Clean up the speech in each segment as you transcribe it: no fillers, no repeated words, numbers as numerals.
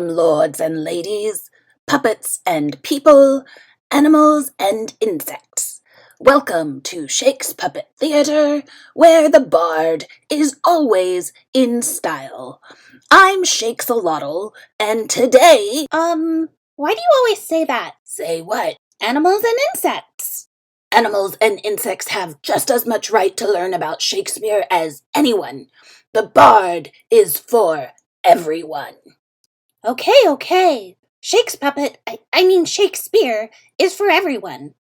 Welcome, lords and ladies, puppets and people, animals and insects. Welcome to Shakespuppet Theatre, where the bard is always in style. I'm Shakespuppet, and today, Why do you always say that? Say what? Animals and insects. Animals and insects have just as much right to learn about Shakespeare as anyone. The bard is for everyone. Okay. Shakespuppet, I mean Shakespeare, is for everyone.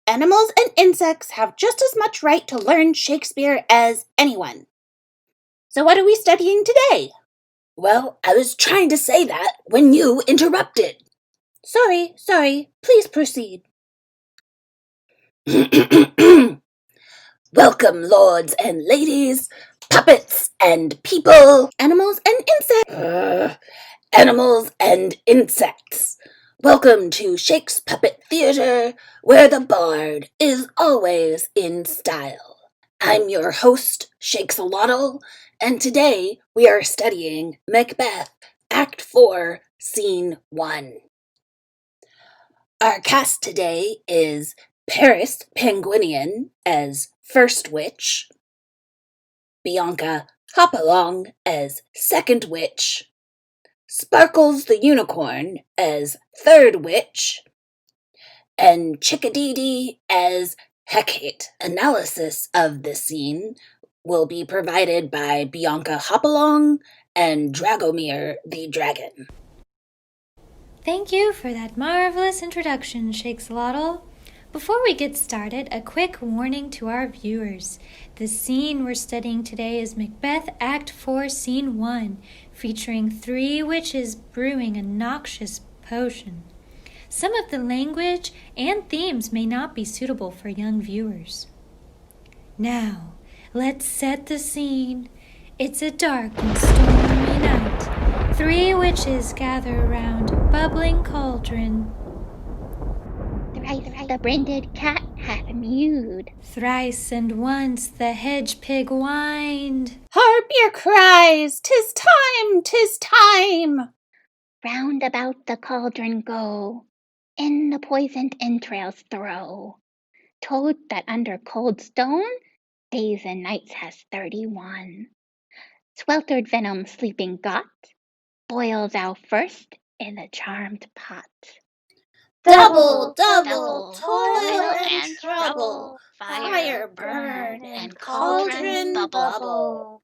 Animals and insects have just as much right to learn Shakespeare as anyone. So what are we studying today? Well, I was trying to say that when you interrupted. Sorry. Please proceed. Welcome, lords and ladies, puppets and people, Animals and insects. Animals and insects. Welcome to Shakespuppet Theatre, where the bard is always in style. I'm your host, Shakespuppet, and today we are studying Macbeth, Act 4, Scene 1. Our cast today is Paris Penguinian as First Witch, Bianca Hopalong as Second Witch, Sparkles the Unicorn as Third Witch, and Chickadee as Hecate. Analysis of the scene will be provided by Bianca Hopalong and Dragomir the Dragon. Thank you for that marvelous introduction, Shakespuppet. Before we get started, a quick warning to our viewers. The scene we're studying today is Macbeth Act 4, Scene 1, featuring 3 witches brewing a noxious potion. Some of the language and themes may not be suitable for young viewers. Now, let's set the scene. It's a dark and stormy night. 3 witches gather around a bubbling cauldron. Thrice the brinded cat hath mewed. Thrice and once the hedge pig whined. Harp your cries, 'tis time. Round about the cauldron go, in the poisoned entrails throw. Toad that under cold stone days and nights has 31. Sweltered venom sleeping got, boil thou first in the charmed pot. Double, toil and trouble, fire burn and cauldron bubble.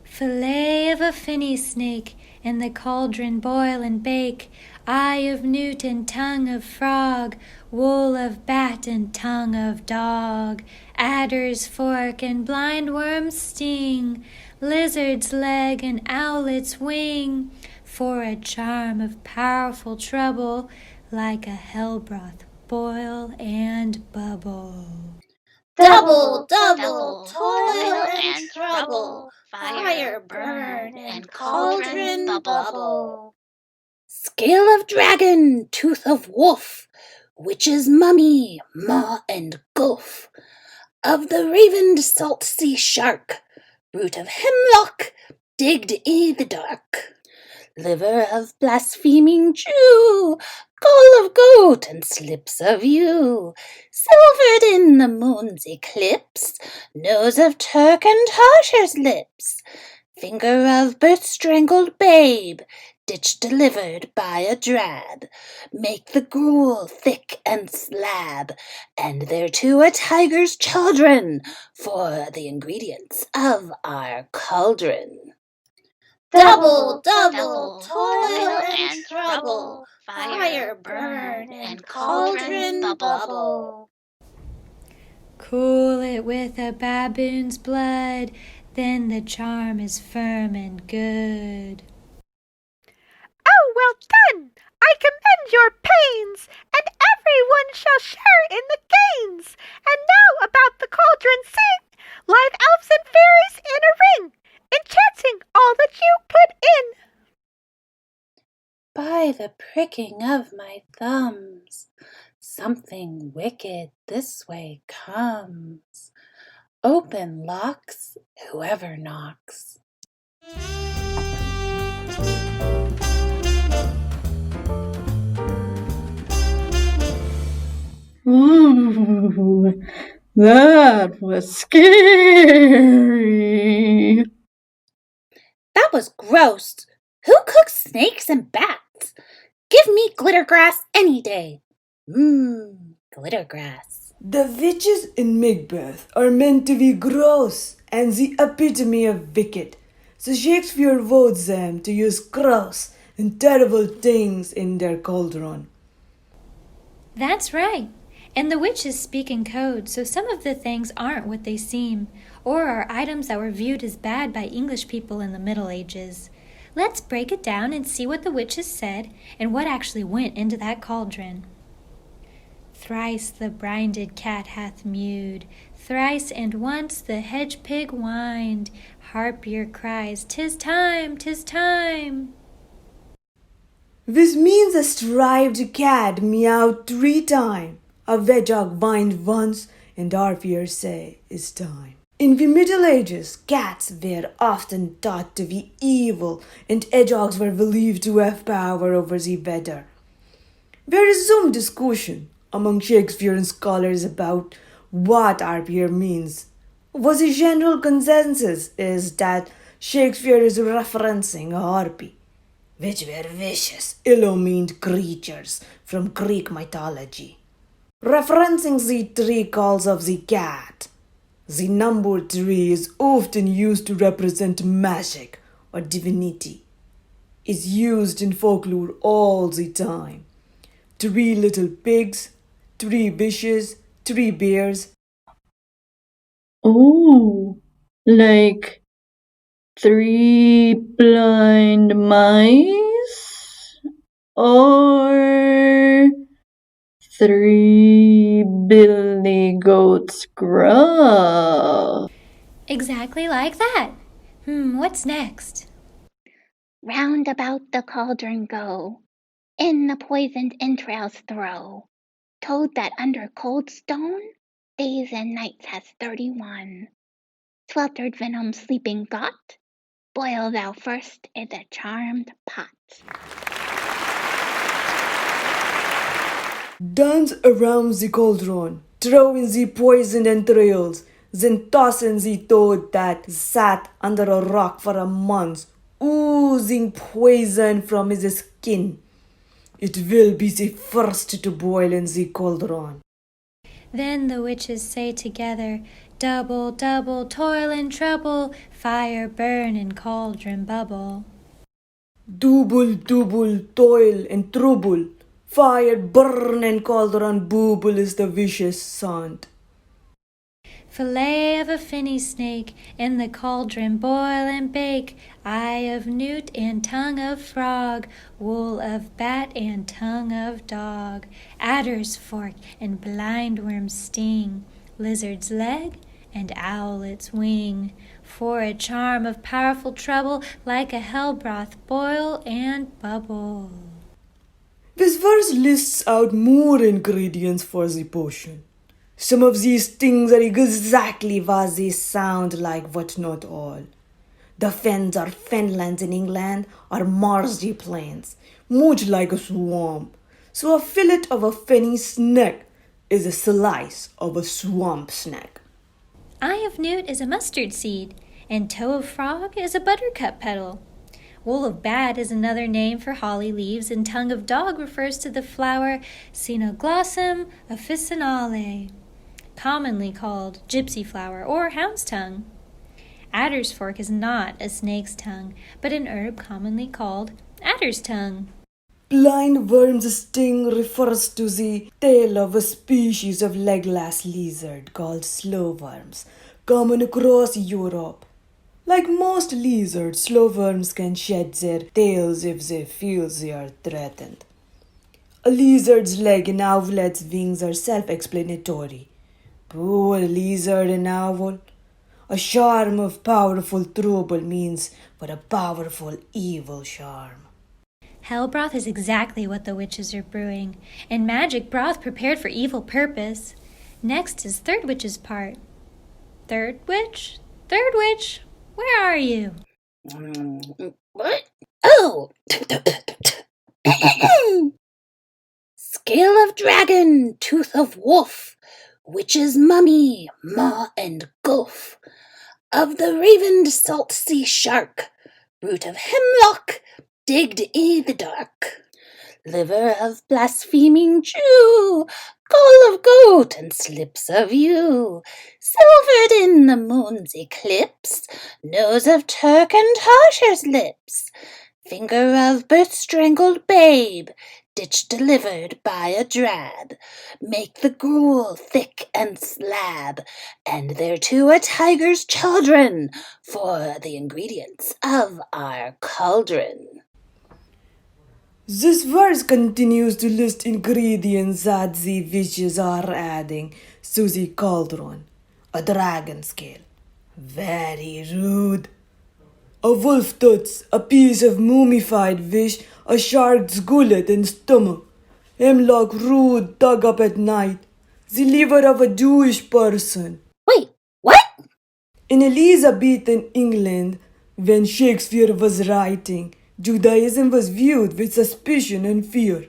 Fillet of a finny snake, in the cauldron boil and bake. Eye of newt and tongue of frog, wool of bat and tongue of dog. Adder's fork and blind worm's sting, lizard's leg and owlet's wing. For a charm of powerful trouble, like a hell broth boil and bubble. Double, toil and trouble, fire burn and cauldron bubble. Scale of dragon, tooth of wolf, witch's mummy, maw and gulf. Of the ravened salt sea shark, root of hemlock, digged i' the dark. Liver of blaspheming Jew, gall of goat and slips of ewe, silvered in the moon's eclipse, nose of Turk and Tartar's lips, finger of birth-strangled babe, ditch delivered by a drab, make the gruel thick and slab, and thereto a tiger's chaldron, for the ingredients of our cauldron. Double, toil and trouble, fire burn and cauldron bubble. Cool it with a baboon's blood, then the charm is firm and good. Oh, well done! I commend your pains, and everyone shall share in the gains. And now about the cauldron sing, live elves and fairies in a ring, enchanting all that you put in. By the pricking of my thumbs, something wicked this way comes. Open locks, whoever knocks. Ooh, that was scary. That was gross. Who cooks snakes and bats? Give me glitter grass any day. Glitter grass. The witches in Macbeth are meant to be gross and the epitome of wicked. So Shakespeare votes them to use gross and terrible things in their cauldron. That's right. And the witches speak in code, so some of the things aren't what they seem, or are items that were viewed as bad by English people in the Middle Ages. Let's break it down and see what the witches said and what actually went into that cauldron. Thrice the brinded cat hath mewed, thrice and once the hedge pig whined. Harpier cries, "'Tis time, 'tis time!" Which means a striped cat meowed 3 times, a hedgehog whined once, and harpier say, "It's time." In the Middle Ages, cats were often thought to be evil, and hedgehogs were believed to have power over the weather. There is some discussion among Shakespearean scholars about what harpier means. But the general consensus is that Shakespeare is referencing a harpy, which were vicious, ill-omened creatures from Greek mythology. Referencing the 3 calls of the cat, the number 3 is often used to represent magic or divinity. It's used in folklore all the time. 3 little pigs, 3 wishes, 3 bears. Oh, like 3 blind mice? Or 3 billy goats gruff? Exactly like that. What's next? Round about the cauldron go, in the poisoned entrails throw. Told that under cold stone, days and nights has 31. Sweltered venom sleeping got, boil thou first in the charmed pot. Dance around the cauldron, throw in the poisoned entrails, then toss in the toad that sat under a rock for a month, oozing poison from his skin. It will be the first to boil in the cauldron. Then the witches say together, "Double, double, toil and trouble, fire burn and cauldron bubble." Double, double, toil and trouble, fire burn and cauldron bubble is the vicious sound. Fillet of a finny snake, in the cauldron boil and bake. Eye of newt and tongue of frog, wool of bat and tongue of dog. Adder's fork and blindworm's sting, lizard's leg and owlet's wing. For a charm of powerful trouble, like a hell broth boil and bubble. This verse lists out more ingredients for the potion. Some of these things are exactly what they sound like, but not all. The fens or fenlands in England are marshy plains, much like a swamp. So a fillet of a fenny snake is a slice of a swamp snake. Eye of newt is a mustard seed, and toe of frog is a buttercup petal. Wool of bat is another name for holly leaves, and tongue of dog refers to the flower Cynoglossum officinale, commonly called gypsy flower or hound's tongue. Adder's fork is not a snake's tongue, but an herb commonly called adder's tongue. Blind worm's sting refers to the tail of a species of legless lizard called slowworms, common across Europe. Like most lizards, slowworms can shed their tails if they feel they are threatened. A lizard's leg and owlet's wings are self-explanatory. Poor lizard and owl. A charm of powerful trouble means for a powerful evil charm. Hell broth is exactly what the witches are brewing, and magic broth prepared for evil purpose. Next is third witch's part. Third witch? Third witch? Where are you? What? Oh! Scale of dragon, tooth of wolf, witch's mummy, maw, and gulf, of the ravened salt sea shark, root of hemlock, digged i' the dark, liver of blaspheming Jew, gall of goat, and slips of ewe, silvered in the moon's eclipse, nose of Turk and Tartar's lips, finger of birth-strangled babe, ditch delivered by a drab, make the gruel thick and slab, and thereto a tiger's children, for the ingredients of our cauldron. This verse continues to list ingredients that the witches are adding to the cauldron. A dragon scale. Very rude. A wolf tooth, a piece of mummified fish, a shark's gullet and stomach. Hemlock root dug up at night. The liver of a Jewish person. Wait, what? In Elizabethan England, when Shakespeare was writing, Judaism was viewed with suspicion and fear.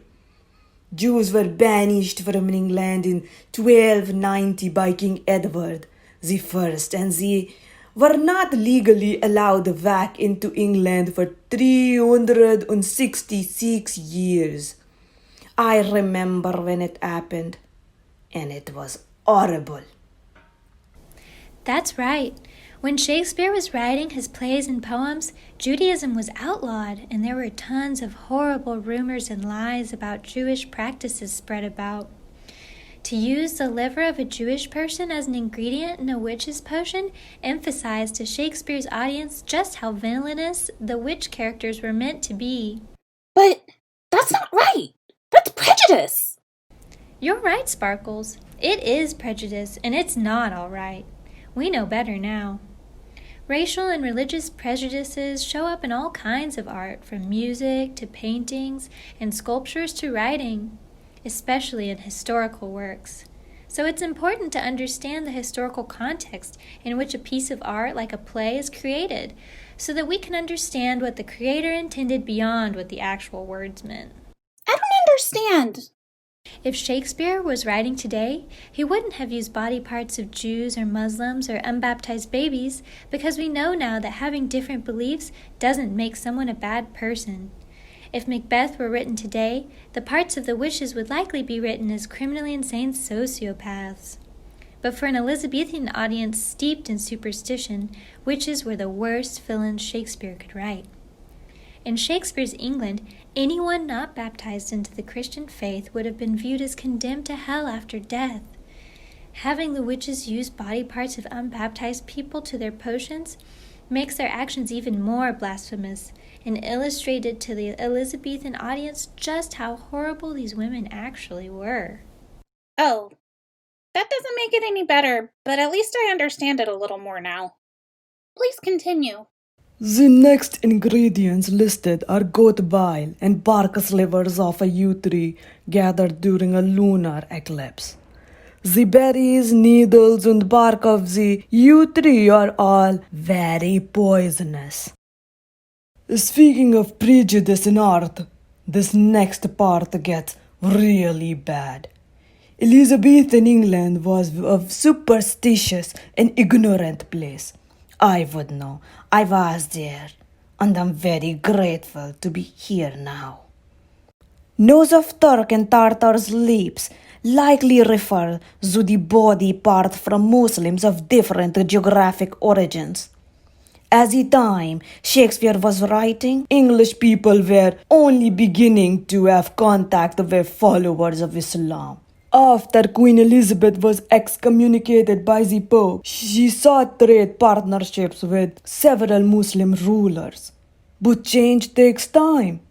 Jews were banished from England in 1290 by King Edward I, and they were not legally allowed back into England for 366 years. I remember when it happened, and it was horrible. That's right. When Shakespeare was writing his plays and poems, Judaism was outlawed, and there were tons of horrible rumors and lies about Jewish practices spread about. To use the liver of a Jewish person as an ingredient in a witch's potion emphasized to Shakespeare's audience just how villainous the witch characters were meant to be. But that's not right. That's prejudice. You're right, Sparkles. It is prejudice, and it's not all right. We know better now. Racial and religious prejudices show up in all kinds of art, from music to paintings and sculptures to writing, especially in historical works. So it's important to understand the historical context in which a piece of art like a play is created, so that we can understand what the creator intended beyond what the actual words meant. I don't understand. If Shakespeare was writing today, he wouldn't have used body parts of Jews or Muslims or unbaptized babies, because we know now that having different beliefs doesn't make someone a bad person. If Macbeth were written today, the parts of the witches would likely be written as criminally insane sociopaths. But for an Elizabethan audience steeped in superstition, witches were the worst villains Shakespeare could write. In Shakespeare's England, anyone not baptized into the Christian faith would have been viewed as condemned to hell after death. Having the witches use body parts of unbaptized people to their potions makes their actions even more blasphemous, and illustrated to the Elizabethan audience just how horrible these women actually were. Oh, that doesn't make it any better, but at least I understand it a little more now. Please continue. The next ingredients listed are goat bile and bark slivers of a yew tree gathered during a lunar eclipse. The berries, needles, and bark of the yew tree are all very poisonous. Speaking of prejudice in art, this next part gets really bad. Elizabethan England was a superstitious and ignorant place. I would know. I was there, and I'm very grateful to be here now. Nose of Turk and Tartar's lips likely refer to the body part from Muslims of different geographic origins. At the time Shakespeare was writing, English people were only beginning to have contact with followers of Islam. After Queen Elizabeth was excommunicated by the Pope, she sought trade partnerships with several Muslim rulers. But change takes time.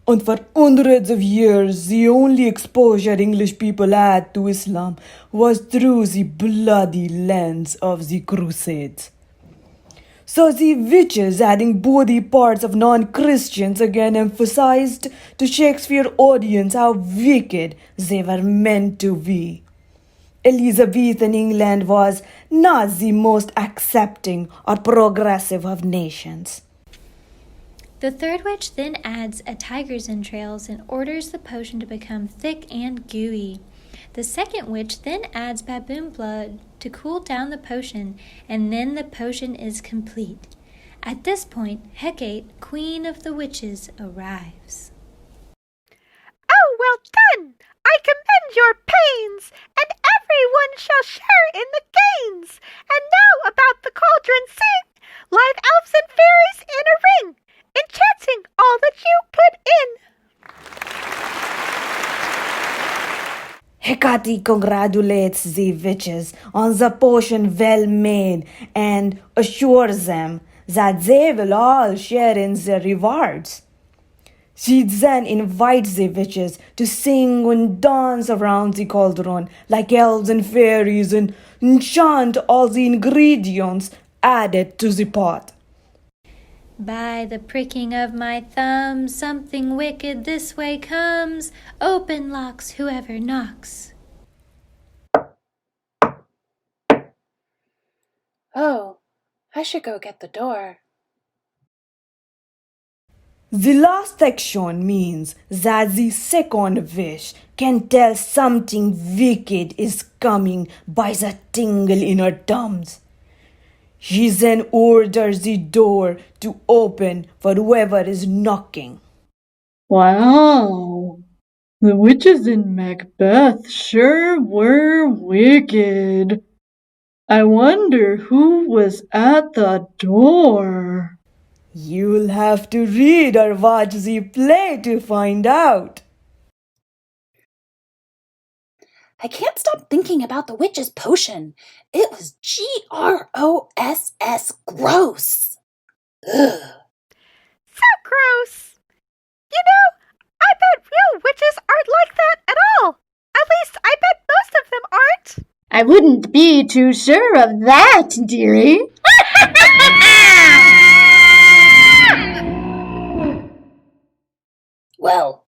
And for hundreds of years, the only exposure English people had to Islam was through the bloody lens of the Crusades. So the witches adding body parts of non-Christians again emphasized to Shakespeare's audience how wicked they were meant to be. Elizabethan England was not the most accepting or progressive of nations. The third witch then adds a tiger's entrails and orders the potion to become thick and gooey. The second witch then adds baboon blood to cool down the potion, and then the potion is complete. At this point, Hecate, queen of the witches, arrives. Oh, well done! I commend your pains, and everyone shall share in the gains. And now about the cauldron sing, live elves and fairies in a ring, enchanting all that you put in. Hecate congratulates the witches on the potion well made and assures them that they will all share in the rewards. She then invites the witches to sing and dance around the cauldron like elves and fairies and enchant all the ingredients added to the pot. By the pricking of my thumb, something wicked this way comes. Open locks whoever knocks. Oh, I should go get the door. The last section means that the second wish can tell something wicked is coming by the tingle in her thumbs. She then orders the door to open for whoever is knocking. Wow. The witches in Macbeth sure were wicked. I wonder who was at the door. You'll have to read or watch the play to find out. I can't stop thinking about the witch's potion. It was gross. Ugh. So gross! You know, I bet real witches aren't like that at all. At least I bet most of them aren't. I wouldn't be too sure of that, dearie. Well,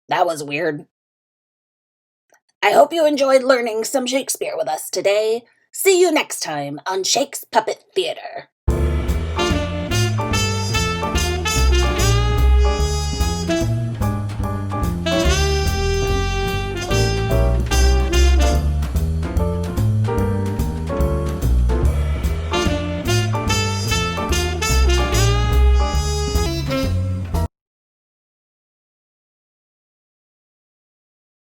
that was weird. I hope you enjoyed learning some Shakespeare with us today. See you next time on Shakespuppet Theatre.